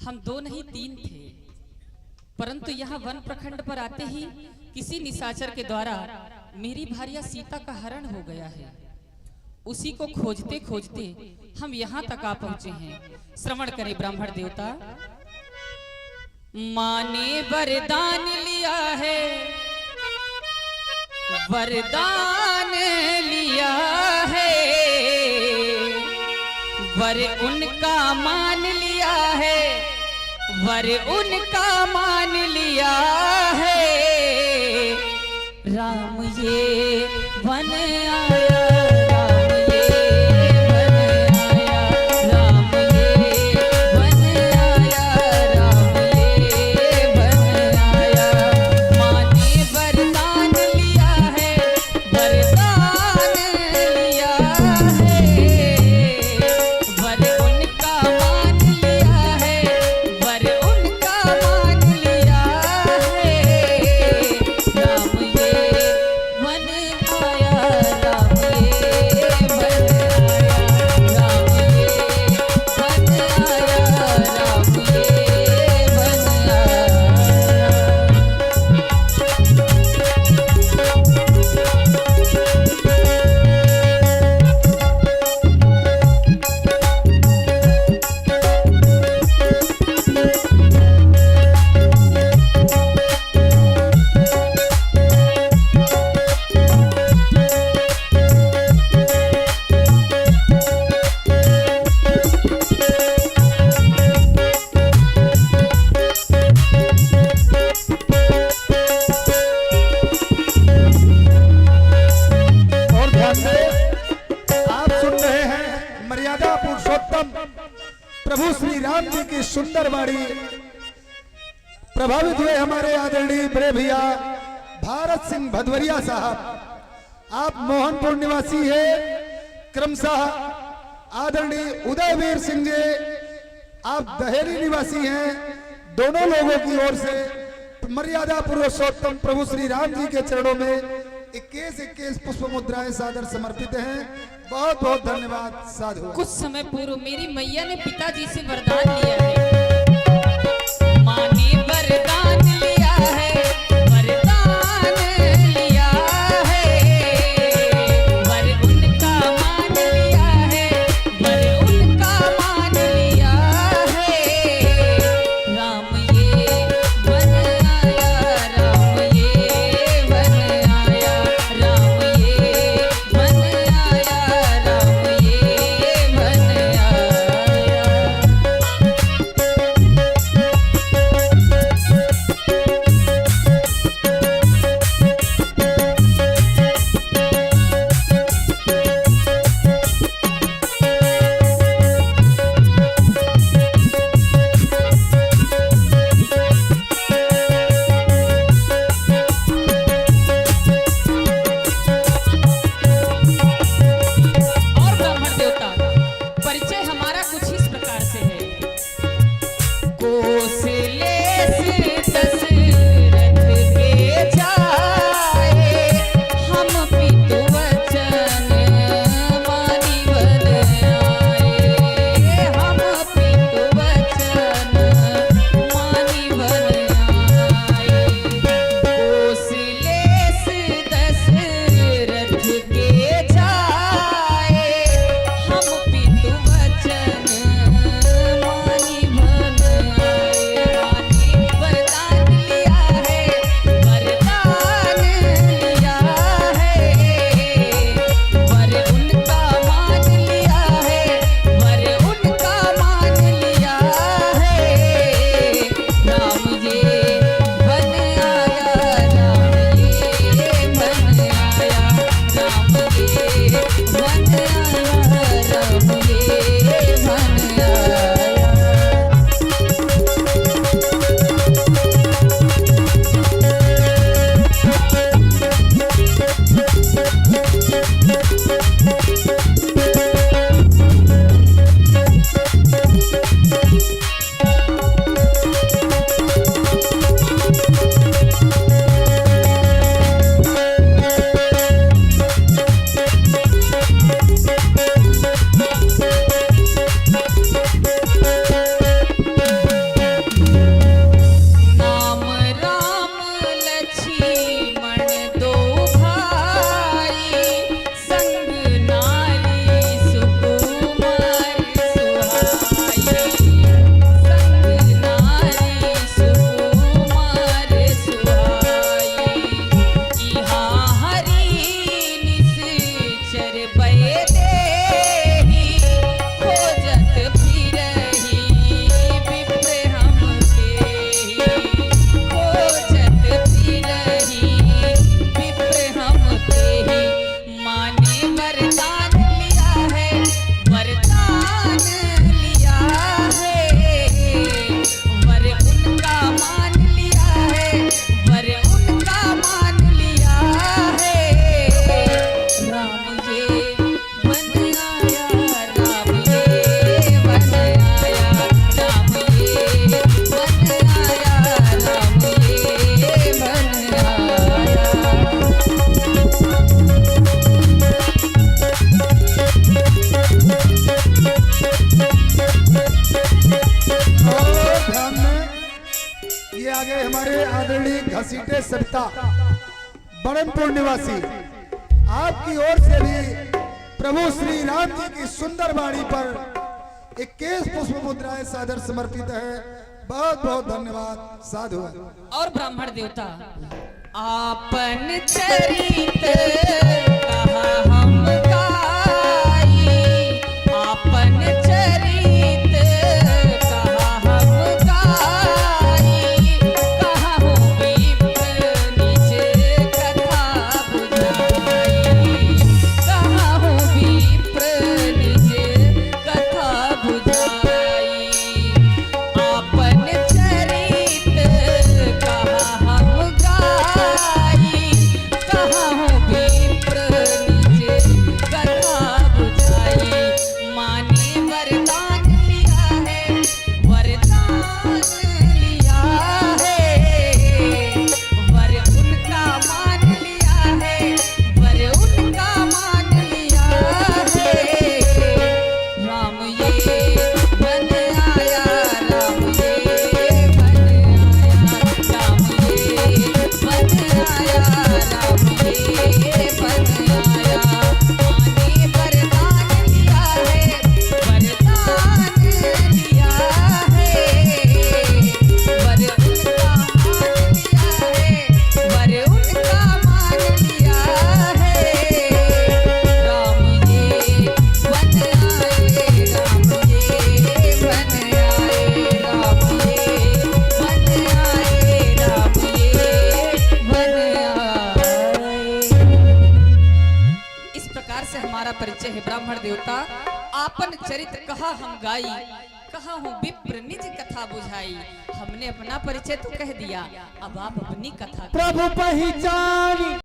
हम दो नहीं तीन थे, परंतु यहाँ वन प्रखंड पर आते ही किसी निशाचर के द्वारा मेरी भार्या सीता का हरण हो गया है। उसी को खोजते खोजते हम यहाँ तक आ पहुंचे हैं। श्रवण करें ब्राह्मण देवता। माँ ने वरदान लिया है, वरदान लिया है, वर उनका मान लिया है, वर उनका मान लिया है। राम ये वन आया, प्रभु श्री राम जी की सुंदर वाणी प्रभावित हुए हमारे आदरणीय बड़े भैया भारत सिंह भदवरिया साहब। आप मोहनपुर निवासी है। क्रमशः आदरणीय उदयवीर सिंह जी आप दहेरी निवासी हैं। दोनों लोगों की ओर से मर्यादा पुरुषोत्तम प्रभु श्री राम जी के चरणों में 21 पुष्प मुद्राएं सादर समर्पित हैं। बहुत बहुत धन्यवाद साधु। कुछ समय पूर्व मेरी मैया ने पिताजी से वरदान लिया है। माँ ने वरदान लिया है, वरदान लिया है, वर उनका मान लिया है, वर उनका मान लिया है। राम ये वन आया, राम ये वन आया, राम ये वन आया, राम ये वन आया। और ब्राह्मण देवता परिचय हमारा कुछ इस प्रकार से है। कौशले से दशरथ के जाए, हम पितु वचन मानी वन आए, हम पितु वचन मानी वन आए। कौशले से दशरथ के जाए, हम पितु वचन मानी वन आए। आगे हमारे आदरणीय घसीटे सविता बड़नपुर निवासी, आपकी ओर से भी प्रभु श्री राम जी की सुंदर वाणी पर 21 पुष्प मुद्राएं सादर समर्पित है। बहुत बहुत धन्यवाद। साधु। और ब्राह्मण देवता आपन चरित कहा हम गाई, आपन चरित कहा हम गाई, कहा हो विप्र निज कथा बुझाई, कहा हो विप्र निज कथा बुझाई, आपन चरित कहा हम गाई, कहा हो विप्र निज कथा बुझाई। माने वरदान लिया है, वरदान लिया है, वर उनका मान लिया है, वर उनका मान लिया है। राम ये बन आया, राम ये बन आया, राम ये बन आया, राम ये बन आया। माने वरदान लिया है, वरदान लिया है, वर उनका मान लिया है, वर उनका मान लिया है। राम ये बन आए, राम ये बन आए, राम ये बन आए, राम ये बन आए। इस प्रकार से हमारा परिचय है ब्राह्मण देवता। आपन चरित्र कहा हम गाई, कहा हूँ विप्र निज कथा बुझाई। हमने अपना परिचय तो कह दिया, अब आप अपनी कथा प्रभु पहचानी